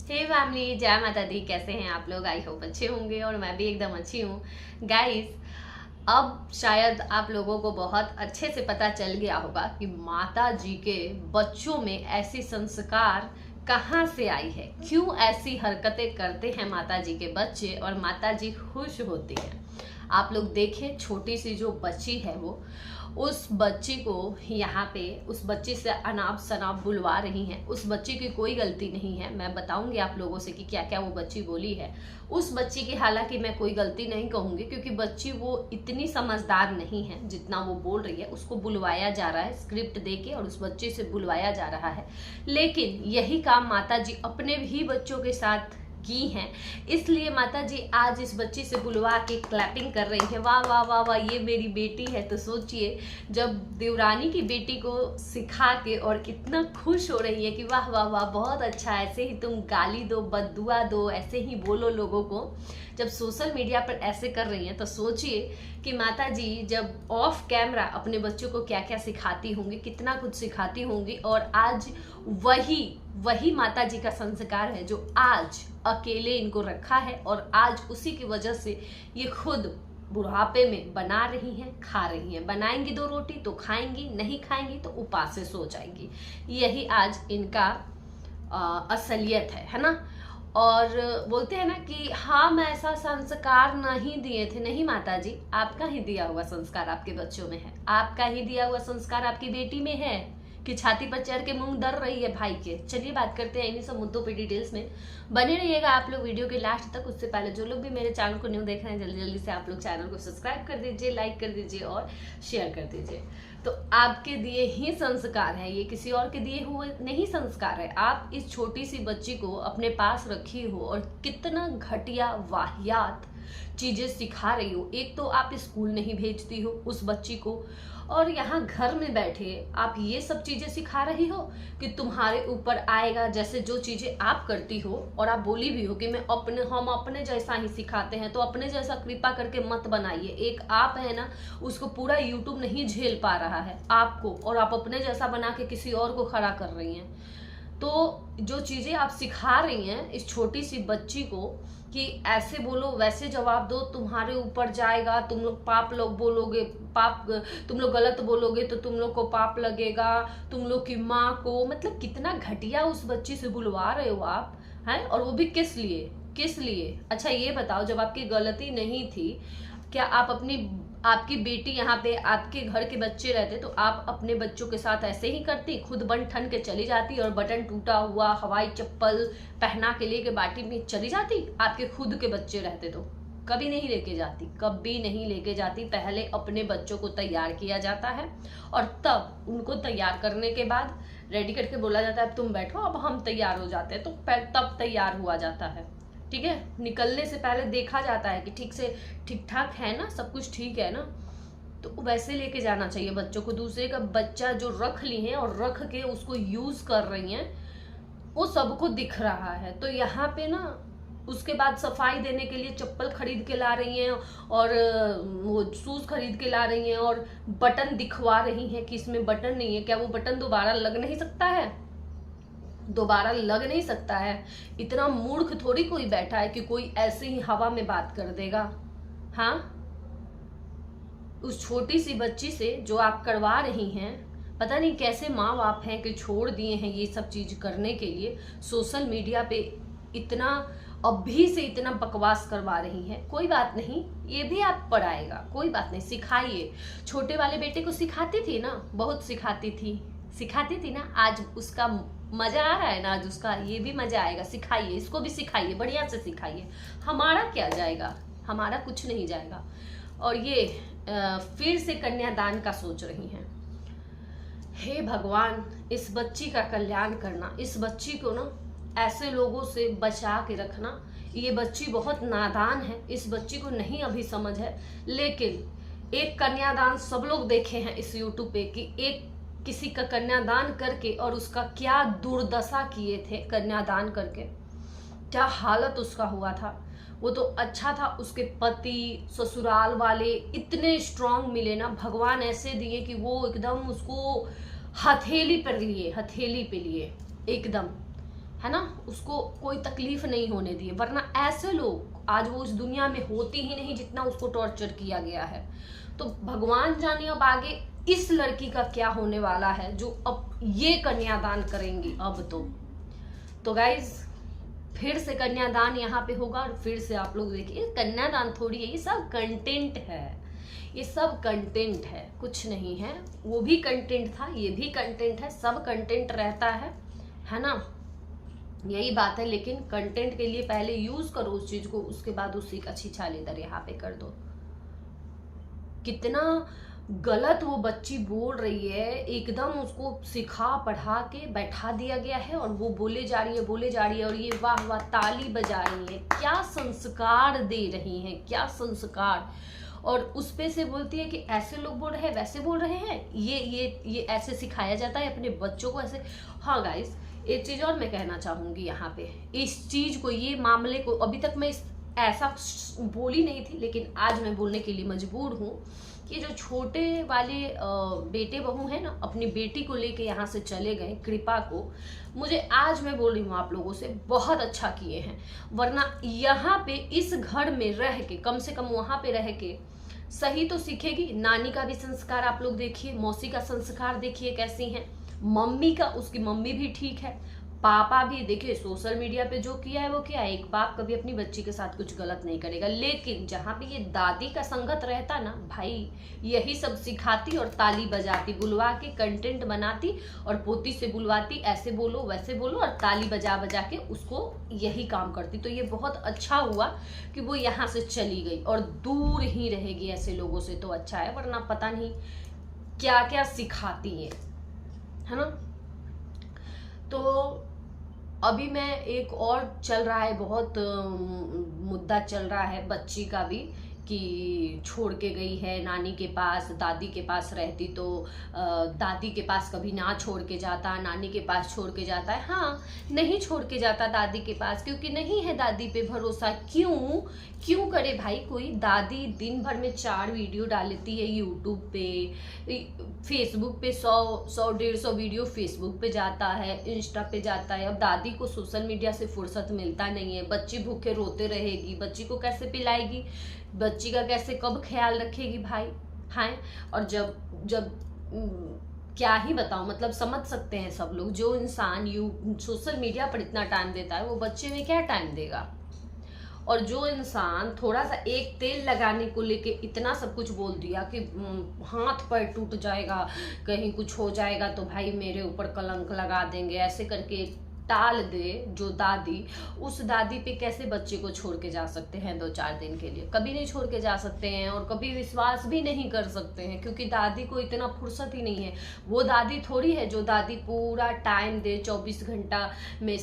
हे family, जय माता दी। कैसे हैं आप लोग? आई होप अच्छे होंगे और मैं भी एकदम अच्छी हूँ। गाइस, अब शायद आप लोगों को बहुत अच्छे से पता चल गया होगा कि माता जी के बच्चों में ऐसी संस्कार कहाँ से आई है, क्यों ऐसी हरकतें करते हैं माता जी के बच्चे और माता जी खुश होती हैं। आप लोग देखें, छोटी सी जो बच्ची है वो उस बच्ची को यहाँ पे उस बच्ची से अनाप शनाप बुलवा रही हैं। उस बच्ची की कोई गलती नहीं है। मैं बताऊंगी आप लोगों से कि क्या क्या वो बच्ची बोली है। उस बच्ची की हालांकि मैं कोई गलती नहीं कहूंगी, क्योंकि बच्ची वो इतनी समझदार नहीं है जितना वो बोल रही है। उसको बुलवाया जा रहा है स्क्रिप्ट देके और उस बच्ची से बुलवाया जा रहा है, लेकिन यही काम माता जी अपने भी बच्चों के साथ की हैं। इसलिए माता जी आज इस बच्ची से बुलवा के क्लैपिंग कर रही है, वाह वाह वाह वाह, ये मेरी बेटी है। तो सोचिए, जब देवरानी की बेटी को सिखा के और कितना खुश हो रही है कि वाह वाह वाह, बहुत अच्छा, ऐसे ही तुम गाली दो, बद्दुआ दो, ऐसे ही बोलो लोगों को। जब सोशल मीडिया पर ऐसे कर रही हैं तो सोचिए कि माता जी जब ऑफ कैमरा अपने बच्चों को क्या क्या सिखाती होंगी, कितना कुछ सिखाती होंगी। और आज वही वही माता जी का संस्कार है जो आज अकेले इनको रखा है और आज उसी की वजह से ये खुद बुढ़ापे में बना रही हैं, खा रही हैं। बनाएंगी 2 रोटी तो खाएंगी, नहीं खाएंगी तो उपास से सो जाएंगी। यही आज इनका असलियत है ना। और बोलते हैं ना कि हाँ, मैं ऐसा संस्कार नहीं दिए थे। नहीं माता जी, आपका ही दिया हुआ संस्कार आपके बच्चों में है। आपका ही दिया हुआ संस्कार आपकी बेटी में है कि छाती पर चढ़ के मुंह दर रही है भाई के। चलिए बात करते हैं इन्हीं सब मुद्दों पे डिटेल्स में। बने रहिएगा आप लोग वीडियो के लास्ट तक। उससे पहले जो लोग भी मेरे चैनल को न्यू देख रहे हैं, जल्दी जल्दी से आप लोग चैनल को सब्सक्राइब कर दीजिए, लाइक कर दीजिए और शेयर कर दीजिए। तो आपके दिए ही संस्कार है ये, किसी और के दिए हुए नहीं संस्कार है। आप इस छोटी सी बच्ची को अपने पास रखी हो और कितना घटिया वाहियात चीजें सिखा रही हो। एक तो आप स्कूल नहीं भेजती हो उस बच्ची को, और यहाँ घर में बैठे आप ये सब चीजें सिखा रही हो कि तुम्हारे ऊपर आएगा। जैसे जो चीजें आप करती हो और आप बोली भी हो कि हम अपने जैसा ही सिखाते हैं, तो अपने जैसा कृपा करके मत बनाइए। एक आप है ना, उसको पूरा यूट्यूब नहीं झेल पा रहा है आपको, और आप अपने जैसा बना के किसी और को खड़ा कर रही हैं। तो जो चीजें आप सिखा रही हैं इस छोटी सी बच्ची को कि ऐसे बोलो, वैसे जवाब दो, तुम्हारे ऊपर जाएगा, तुम लोग पाप लोग बोलोगे, पाप तुम लोग गलत बोलोगे तो तुम लोग को पाप लगेगा, तुम लोग की माँ को। मतलब कितना घटिया उस बच्ची से बुलवा रहे हो आप हैं। और वो भी किस लिए, किस लिए? अच्छा ये बताओ, जब आपकी गलती नहीं थी, क्या आप आपकी बेटी यहाँ पे आपके घर के बच्चे रहते तो आप अपने बच्चों के साथ ऐसे ही करती? खुद बन ठन के चली जाती और बटन टूटा हुआ हवाई चप्पल पहना के लेके बाटी में चली जाती? आपके खुद के बच्चे रहते तो कभी नहीं लेके जाती, कभी नहीं लेके जाती। पहले अपने बच्चों को तैयार किया जाता है और तब उनको तैयार करने के बाद रेडी करके बोला जाता है अब तुम बैठो, अब हम तैयार हो जाते हैं। तो तब तैयार हुआ जाता है, ठीक है। निकलने से पहले देखा जाता है कि ठीक से ठीक ठाक है ना, सब कुछ ठीक है ना। तो वैसे लेके जाना चाहिए बच्चों को। दूसरे का बच्चा जो रख ली है और रख के उसको यूज कर रही हैं, वो सबको दिख रहा है। तो यहाँ पे ना उसके बाद सफाई देने के लिए चप्पल खरीद के ला रही हैं और वो शूज खरीद के ला रही हैं और बटन दिखवा रही हैं कि इसमें बटन नहीं है। क्या वो बटन दोबारा लग नहीं सकता है? दोबारा लग नहीं सकता है। इतना मूर्ख थोड़ी कोई बैठा है कि कोई ऐसे ही हवा में बात कर देगा। हाँ, उस छोटी सी बच्ची से जो आप करवा रही हैं, पता नहीं कैसे माँ बाप हैं कि छोड़ दिए हैं ये सब चीज करने के लिए। सोशल मीडिया पे इतना अभी से इतना बकवास करवा रही हैं। कोई बात नहीं, ये भी आप पढ़ाएगा, कोई बात नहीं, सिखाइए। छोटे वाले बेटे को सिखाती थी ना, बहुत सिखाती थी ना। आज उसका मजा आ रहा है ना, आज उसका ये भी मजा आएगा। सिखाइए, इसको भी सिखाइए, बढ़िया से सिखाइए। हमारा क्या जाएगा? हमारा कुछ नहीं जाएगा। और ये फिर से कन्यादान का सोच रही हैं। हे भगवान, इस बच्ची का कल्याण करना, इस बच्ची को ना ऐसे लोगों से बचा के रखना। ये बच्ची बहुत नादान है, इस बच्ची को नहीं अभी समझ है। लेकिन एक कन्यादान सब लोग देखे हैं इस यूट्यूब पे कि एक किसी का कन्यादान करके और उसका क्या दुर्दशा किए थे कन्यादान करके, क्या हालत उसका हुआ था। वो तो अच्छा था, उसके पति ससुराल वाले इतने स्ट्रांग मिले ना, भगवान ऐसे दिए कि वो एकदम उसको हथेली पे लिए एकदम, है ना, उसको कोई तकलीफ नहीं होने दी, वरना ऐसे लोग आज वो इस दुनिया में होती ही नहीं जितना उसको टॉर्चर किया गया है। तो भगवान जाने अब आगे इस लड़की का क्या होने वाला है जो अब ये कन्यादान करेंगी। अब तो गाइज फिर से कन्यादान यहाँ पे होगा और फिर से आप लोग देखिए, कन्यादान थोड़ी है, ये सब कंटेंट है, ये सब कंटेंट है, कुछ नहीं है। वो भी कंटेंट था, ये भी कंटेंट है, सब कंटेंट रहता है ना, यही बात है। लेकिन कंटेंट के लिए पहले यूज करो उस चीज को, उसके बाद उसी का छिछालेदर यहाँ पे कर दो। कितना गलत वो बच्ची बोल रही है, एकदम उसको सिखा पढ़ा के बैठा दिया गया है और वो बोले जा रही है और ये वाह वाह ताली बजा रही है। क्या संस्कार दे रही हैं, क्या संस्कार। और उस पे से बोलती है कि ऐसे लोग बोल रहे हैं, वैसे बोल रहे हैं, ये ऐसे सिखाया जाता है अपने बच्चों को ऐसे। हाँ गाइस, एक चीज और मैं कहना चाहूंगी यहाँ पे, इस चीज को, ये मामले को अभी तक मैं ऐसा बोली नहीं थी, लेकिन आज मैं बोलने के लिए मजबूर हूँ कि जो छोटे वाले बेटे बहू हैं ना, अपनी बेटी को लेके यहाँ से चले गए, कृपा को, मुझे आज मैं बोल रही हूँ आप लोगों से, बहुत अच्छा किए हैं। वरना यहाँ पे इस घर में रह के, कम से कम वहाँ पे रह के सही तो सीखेगी। नानी का भी संस्कार आप लोग देखिए, मौसी का संस्कार देखिए कैसी हैं, मम्मी का, उसकी मम्मी भी ठीक है, पापा भी देखिए सोशल मीडिया पे जो किया है वो किया है। एक बाप कभी अपनी बच्ची के साथ कुछ गलत नहीं करेगा। लेकिन जहाँ पे ये दादी का संगत रहता ना भाई, यही सब सिखाती और ताली बजाती, बुलवा के कंटेंट बनाती और पोती से बुलवाती, ऐसे बोलो वैसे बोलो, और ताली बजा बजा के उसको यही काम करती। तो ये बहुत अच्छा हुआ कि वो यहाँ से चली गई और दूर ही रहेगी ऐसे लोगों से, तो अच्छा है। वरना पता नहीं क्या क्या सिखाती है ना। तो अभी मैं एक और चल रहा है, बहुत मुद्दा चल रहा है बच्ची का भी, कि छोड़ के गई है नानी के पास, दादी के पास रहती तो दादी के पास कभी ना छोड़ के जाता, नानी के पास छोड़ के जाता है। हाँ, नहीं छोड़ के जाता दादी के पास, क्योंकि नहीं है दादी पे भरोसा। क्यों करे भाई कोई। दादी दिन भर में 4 वीडियो डालती है यूट्यूब पे, फेसबुक पे 100-150 वीडियो फेसबुक पे जाता है, इंस्टा पे जाता है। अब दादी को सोशल मीडिया से फुर्सत मिलता नहीं है, बच्ची भूखे रोते रहेगी, बच्ची को कैसे पिलाएगी, बच्ची का कैसे कब ख्याल रखेगी भाई। हाँ, और जब क्या ही बताऊं, मतलब समझ सकते हैं सब लोग, जो इंसान सोशल मीडिया पर इतना टाइम देता है वो बच्चे में क्या टाइम देगा। और जो इंसान थोड़ा सा एक तेल लगाने को लेके इतना सब कुछ बोल दिया कि हाथ पैर टूट जाएगा, कहीं कुछ हो जाएगा तो भाई मेरे ऊपर कलंक लगा देंगे, ऐसे करके टाल दे जो दादी, उस दादी पे कैसे बच्चे को छोड़ के जा सकते हैं 2-4 दिन के लिए। कभी नहीं छोड़ के जा सकते हैं और कभी विश्वास भी नहीं कर सकते हैं, क्योंकि दादी को इतना फुर्सत ही नहीं है। वो दादी थोड़ी है जो दादी पूरा टाइम दे, 24 घंटा में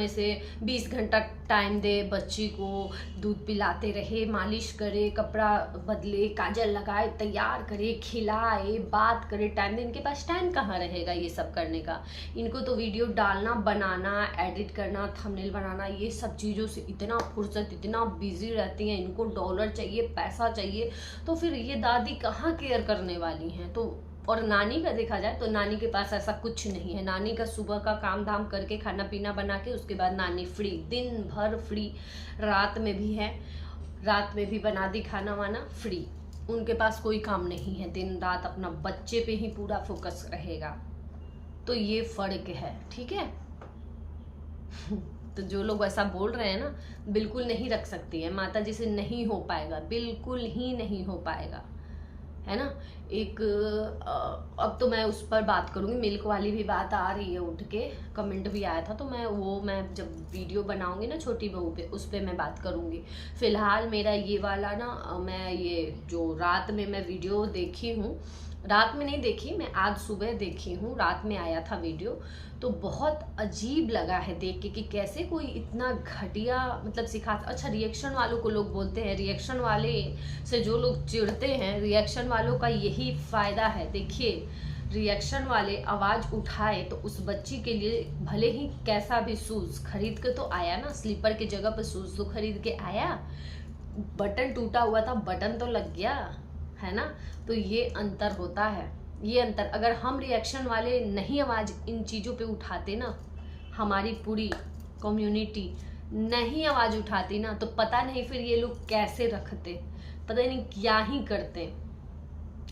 से 20 घंटा टाइम दे, बच्ची को दूध पिलाते रहे, मालिश करे, कपड़ा बदले, काजल लगाए, तैयार करे, खिलाए, बात करे, टाइम दे। इनके पास टाइम कहाँ रहेगा ये सब करने का। इनको तो वीडियो डालना, बनाना, एडिट करना, थंबनेल बनाना, ये सब चीज़ों से इतना फुर्सत, इतना बिजी रहती हैं। इनको डॉलर चाहिए, पैसा चाहिए, तो फिर ये दादी कहाँ केयर करने वाली हैं। तो और नानी का देखा जाए तो नानी के पास ऐसा कुछ नहीं है। नानी का सुबह का काम धाम करके, खाना पीना बना के, उसके बाद नानी फ्री, दिन भर फ्री, रात में भी है, रात में भी बना दी खाना वाना, फ्री। उनके पास कोई काम नहीं है, दिन रात अपना बच्चे पे ही पूरा फोकस रहेगा। तो ये फर्क है, ठीक है। तो जो लोग ऐसा बोल रहे हैं ना, बिल्कुल नहीं रख सकती है माता जी से, नहीं हो पाएगा, बिल्कुल ही नहीं हो पाएगा, है ना। एक अब तो मैं उस पर बात करूंगी, मिल्क वाली भी बात आ रही है, उठ के कमेंट भी आया था, तो मैं जब वीडियो बनाऊंगी ना छोटी बहू पे, उस पे मैं बात करूंगी। फिलहाल मेरा ये वाला ना, मैं ये जो रात में मैं वीडियो देखी हूँ, रात में नहीं देखी, मैं आज सुबह देखी हूँ, रात में आया था वीडियो, तो बहुत अजीब लगा है देख के कि कैसे कोई इतना घटिया मतलब सिखा। अच्छा, रिएक्शन वालों को लोग बोलते हैं, रिएक्शन वाले से जो लोग चिढ़ते हैं, रिएक्शन वालों का यही फायदा है। देखिए, रिएक्शन वाले आवाज उठाए तो उस बच्ची के लिए भले ही कैसा भी शूज खरीद के तो आया ना, स्लीपर की जगह पर शूज तो खरीद के आया, बटन टूटा हुआ था, बटन तो लग गया, है ना। तो ये अंतर होता है। ये अंतर, अगर हम रिएक्शन वाले नहीं आवाज़ इन चीज़ों पे उठाते ना, हमारी पूरी कम्युनिटी नहीं आवाज़ उठाती ना, तो पता नहीं फिर ये लोग कैसे रखते, पता नहीं क्या ही करते।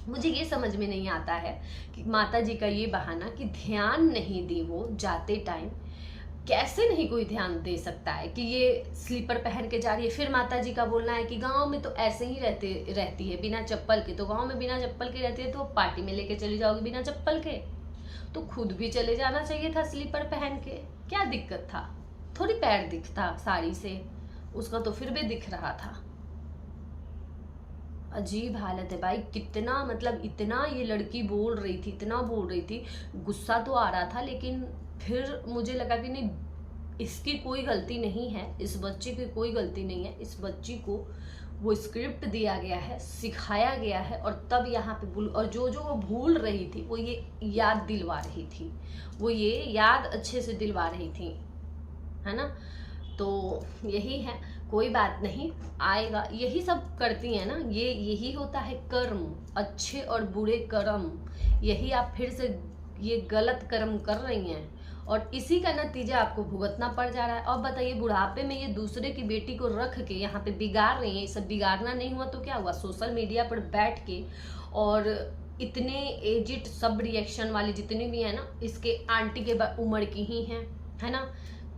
मुझे ये समझ में नहीं आता है कि माता जी का ये बहाना कि ध्यान नहीं दी वो जाते टाइम, कैसे नहीं कोई ध्यान दे सकता है कि ये स्लीपर पहन के जा रही है। फिर माता जी का बोलना है कि गांव में तो ऐसे ही रहती है बिना चप्पल के, तो गांव में बिना चप्पल के रहती है तो पार्टी में लेके चली जाओगी बिना चप्पल के, तो खुद भी चले जाना चाहिए था स्लीपर पहन के, क्या दिक्कत था? थोड़ी पैर दिखता साड़ी से, उसका तो फिर भी दिख रहा था। अजीब हालत है भाई, कितना मतलब इतना ये लड़की बोल रही थी, इतना बोल रही थी, गुस्सा तो आ रहा था, लेकिन फिर मुझे लगा कि नहीं, इसकी कोई गलती नहीं है, इस बच्चे की कोई गलती नहीं है। इस बच्ची को वो स्क्रिप्ट दिया गया है, सिखाया गया है, और तब यहाँ पे भूल, और जो जो वो भूल रही थी वो ये याद दिलवा रही थी, वो ये याद अच्छे से दिलवा रही थी, है ना। तो यही है, कोई बात नहीं, आएगा। यही सब करती है ना, यही होता है कर्म, अच्छे और बुरे कर्म। यही आप फिर से ये गलत कर्म कर रही हैं और इसी का नतीजा आपको भुगतना पड़ जा रहा है। अब बताइए, बुढ़ापे में ये दूसरे की बेटी को रख के यहाँ पे बिगाड़ रही हैं। ये सब बिगाड़ना नहीं हुआ तो क्या हुआ? सोशल मीडिया पर बैठ के, और इतने एजिड सब रिएक्शन वाले जितने भी हैं ना, इसके आंटी के उम्र की ही हैं, है ना।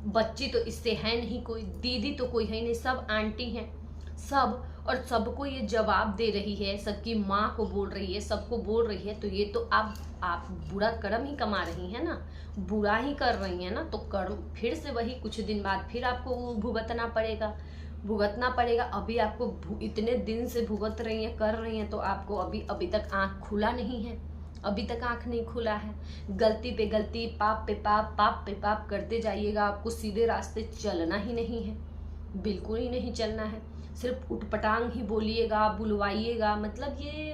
बच्ची तो इससे है नहीं कोई, दीदी तो कोई है नहीं, सब आंटी हैं सब, और सबको ये जवाब दे रही है, सबकी माँ को बोल रही है, सबको बोल रही है। तो ये तो आप बुरा कर्म ही कमा रही हैं ना, बुरा ही कर रही हैं ना, तो कर्म फिर से वही, कुछ दिन बाद फिर आपको भुगतना पड़ेगा। अभी आपको इतने दिन से भुगत रही हैं, कर रही हैं, तो आपको अभी तक आँख खुला नहीं है, अभी तक आंख नहीं खुला है। गलती पे गलती, पाप पे पाप करते जाइएगा, आपको सीधे रास्ते चलना ही नहीं है, बिल्कुल ही नहीं चलना है। सिर्फ उटपटांग ही बोलिएगा, बुलवाइएगा, मतलब ये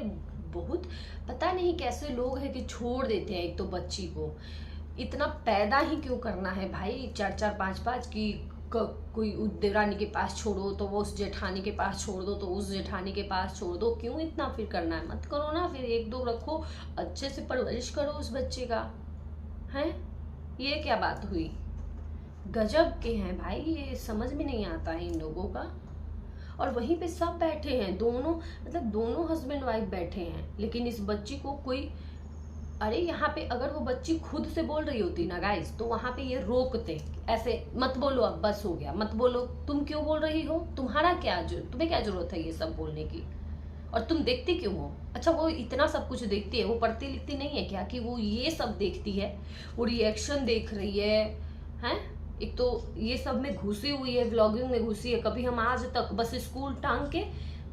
बहुत पता नहीं कैसे लोग हैं कि छोड़ देते हैं। एक तो बच्ची को इतना पैदा ही क्यों करना है भाई, 4-4 5-5 की, कोई देवरानी के पास छोड़ो तो वो उस जेठानी के पास छोड़ दो, तो उस जेठानी के पास छोड़ दो, क्यों इतना फिर करना है? मत करो ना, फिर 1-2 रखो, अच्छे से परवरिश करो उस बच्चे का, है। ये क्या बात हुई? गजब के हैं भाई, ये समझ में नहीं आता है इन लोगों का। और वहीं पे सब बैठे हैं, दोनों मतलब दोनों हस्बैंड वाइफ बैठे हैं, लेकिन इस बच्ची को कोई, अरे यहाँ पे अगर वो बच्ची खुद से बोल रही होती ना गाइस, तो वहां पे ये रोकते, ऐसे मत बोलो, अब बस हो गया, मत बोलो, तुम क्यों बोल रही हो, तुम्हें क्या जरूरत है ये सब बोलने की, और तुम देखती क्यों हो? अच्छा, वो इतना सब कुछ देखती है, वो पढ़ती लिखती नहीं है क्या कि वो ये सब देखती है? वो रिएक्शन देख रही है, हैं? एक तो ये सब में घुसी हुई है, व्लॉगिंग में घुसी है। कभी हम आज तक बस स्कूल टांग के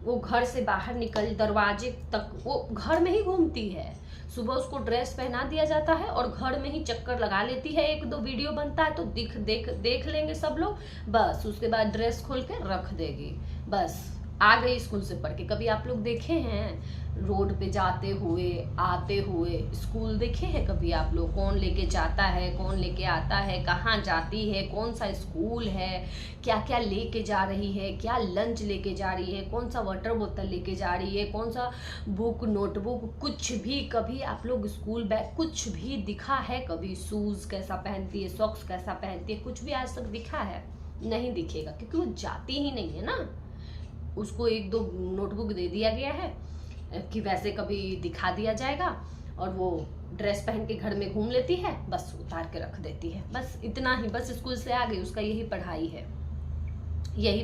वो घर से बाहर निकल, दरवाजे तक वो घर में ही घूमती है। सुबह उसको ड्रेस पहना दिया जाता है और घर में ही चक्कर लगा लेती है, 1-2 वीडियो बनता है तो देख लेंगे सब लोग, बस उसके बाद ड्रेस खोल के रख देगी, बस आ गई स्कूल से पढ़ के। कभी आप लोग देखे हैं रोड पे जाते हुए, आते हुए स्कूल देखे हैं कभी आप लोग? कौन लेके जाता है, कौन लेके आता है, कहाँ जाती है, कौन सा स्कूल है, क्या क्या लेके जा रही है, क्या लंच लेके जा रही है, कौन सा वाटर बोतल लेके जा रही है, कौन सा बुक, नोटबुक, कुछ भी कभी आप लोग स्कूल बैग कुछ भी दिखा है कभी? शूज कैसा पहनती है, सॉक्स कैसा पहनती है, कुछ भी आज तक दिखा है? नहीं दिखेगा, क्योंकि वो जाती ही नहीं है ना। उसको 1-2 नोटबुक दे दिया गया है कि वैसे कभी दिखा दिया जाएगा, और वो ड्रेस पहन के घर में घूम लेती है, बस उतार के रख देती है, बस इतना ही। बस स्कूल से आ गई, उसका यही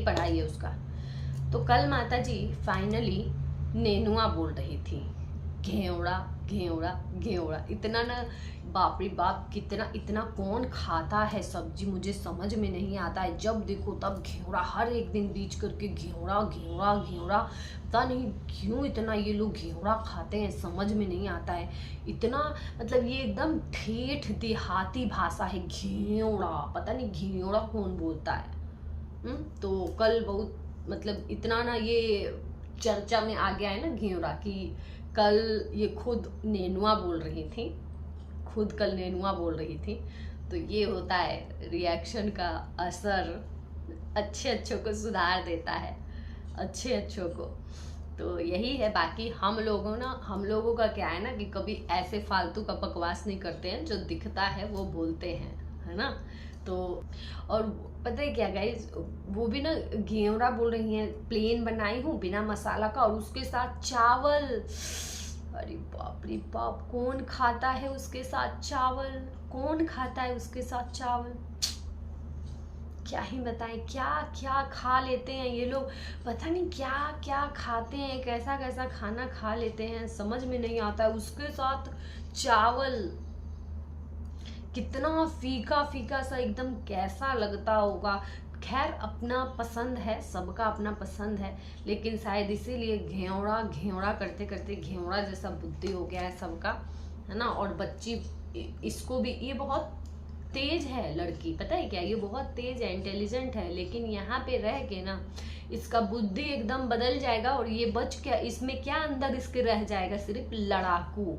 पढ़ाई है उसका। तो कल माता जी फाइनली नेनुआ बोल रही थी, घेवड़ा घेवड़ा घेवड़ा, इतना ना, बाप रे बाप, कितना इतना कौन खाता है सब्जी, मुझे समझ में नहीं आता है। जब देखो तब घेवड़ा, हर एक दिन बीच करके घेवड़ा घेवड़ा घेवड़ा, पता नहीं क्यों इतना ये लोग घेवड़ा खाते हैं, समझ में नहीं आता है। इतना मतलब ये एकदम ठेठ देहाती भाषा है, घेवड़ा, पता नहीं घेवड़ा कौन बोलता है। तो कल बहुत मतलब इतना ना ये चर्चा में आ गया है ना घेवड़ा, कि कल ये खुद नेनुआ बोल रही थी, तो ये होता है रिएक्शन का असर, अच्छे को सुधार देता है, अच्छे को। तो यही है। बाकी हम लोगों का क्या है ना कि कभी ऐसे फालतू का बकवास नहीं करते हैं, जो दिखता है वो बोलते हैं, है ना। तो और पता है क्या गाइस, वो भी ना घेवड़ा बोल रही हैं, प्लेन बनाई हूँ बिना मसाला का, और उसके साथ चावल। अरे बाप रे बाप, कौन खाता है उसके साथ चावल, कौन खाता है उसके साथ चावल। क्या ही बताएं, क्या क्या खा लेते हैं ये लोग, पता नहीं क्या क्या खाते हैं, कैसा कैसा खाना खा लेते हैं, समझ में नहीं आता है। उसके साथ चावल, कितना फीका फीका सा एकदम, कैसा लगता होगा। खैर अपना पसंद है, सबका अपना पसंद है, लेकिन शायद इसीलिए घेवड़ा घेवड़ा करते करते घेवड़ा जैसा बुद्धि हो गया है सबका, है ना। और बच्ची इसको भी, ये बहुत तेज है लड़की, पता है क्या, ये बहुत तेज है, इंटेलिजेंट है, लेकिन यहाँ पे रह के ना इसका बुद्धि एकदम बदल जाएगा। और ये बच क्या, इसमें क्या अंदर इसके रह जाएगा, सिर्फ लड़ाकू,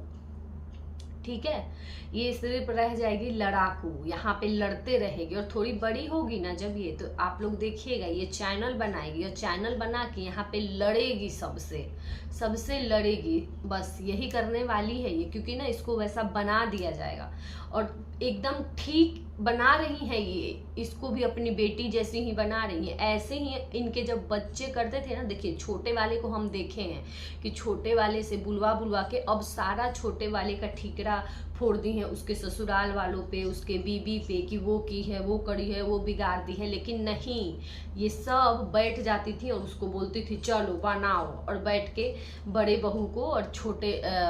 ठीक है। ये सिर्फ रह जाएगी लड़ाकू, यहाँ पे लड़ते रहेगी। और थोड़ी बड़ी होगी ना जब ये, तो आप लोग देखिएगा ये चैनल बनाएगी, और चैनल बना के यहाँ पे लड़ेगी, सबसे लड़ेगी, बस यही करने वाली है ये। क्योंकि ना इसको वैसा बना दिया जाएगा, और एकदम ठीक बना रही है ये, इसको भी अपनी बेटी जैसी ही बना रही है। ऐसे ही इनके जब बच्चे करते थे ना, देखिए छोटे वाले को हम देखे हैं कि छोटे वाले से बुलवा बुलवा के अब सारा छोटे वाले का ठीकरा फोड़ दी है उसके ससुराल वालों पे, उसके बीबी पे, कि वो की है, वो करी है, वो बिगाड़ दी है। लेकिन नहीं, ये सब बैठ जाती थी और उसको बोलती थी चलो बनाओ, और बैठ के बड़े बहू को और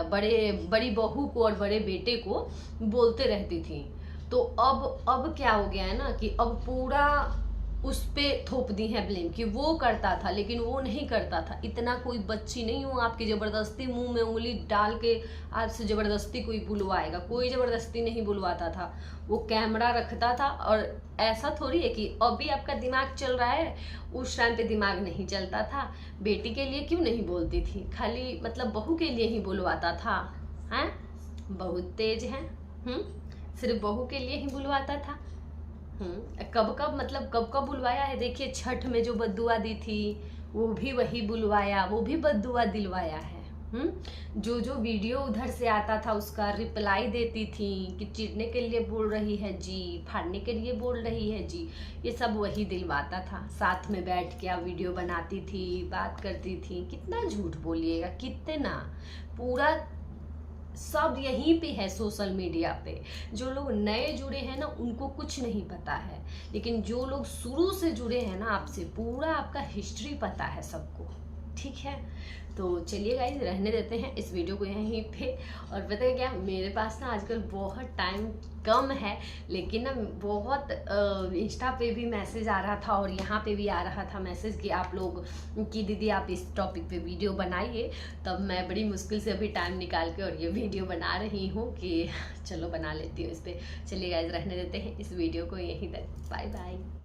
बड़ी बहू को और बड़े बेटे को बोलते रहती थी। तो अब क्या हो गया है ना कि अब पूरा उस पे थोप दी है ब्लेम कि वो करता था, लेकिन वो नहीं करता था। इतना कोई बच्ची नहीं हूँ आपकी जबरदस्ती मुंह में उंगली डाल के आपसे जबरदस्ती कोई बुलवाएगा, कोई जबरदस्ती नहीं बुलवाता था। वो कैमरा रखता था, और ऐसा थोड़ी है कि अभी आपका दिमाग चल रहा है, उस टाइम पे दिमाग नहीं चलता था। बेटी के लिए क्यों नहीं बोलती थी, खाली मतलब बहू के लिए ही बुलवाता था, हैं। बहुत तेज है, सिर्फ बहू के लिए ही बुलवाता था। कब कब बुलवाया है, देखिए छठ में जो बद्दुआ दी थी वो भी वही बुलवाया, वो भी बद्दुआ दिलवाया है। जो वीडियो उधर से आता था उसका रिप्लाई देती थी कि चीरने के लिए बोल रही है जी, फाड़ने के लिए बोल रही है जी, ये सब वही दिलवाता था। साथ में बैठ के वीडियो बनाती थी, बात करती थी। कितना झूठ बोलिएगा, कितना, पूरा सब यहीं पे है सोशल मीडिया पे। जो लोग नए जुड़े हैं ना उनको कुछ नहीं पता है, लेकिन जो लोग शुरू से जुड़े हैं ना आपसे, पूरा आपका हिस्ट्री पता है सबको, ठीक है। तो चलिए गाइस, रहने देते हैं इस वीडियो को यहीं पे। और पता है क्या, मेरे पास ना आजकल बहुत टाइम कम है, लेकिन ना बहुत इंस्टा पे भी मैसेज आ रहा था और यहाँ पे भी आ रहा था मैसेज कि आप लोग कि दीदी आप इस टॉपिक पे वीडियो बनाइए। तब मैं बड़ी मुश्किल से अभी टाइम निकाल के और ये वीडियो बना रही हूँ कि चलो बना लेती हूँ इस पर। चलिए गाइस, रहने देते हैं इस वीडियो को यहीं तक। Bye bye.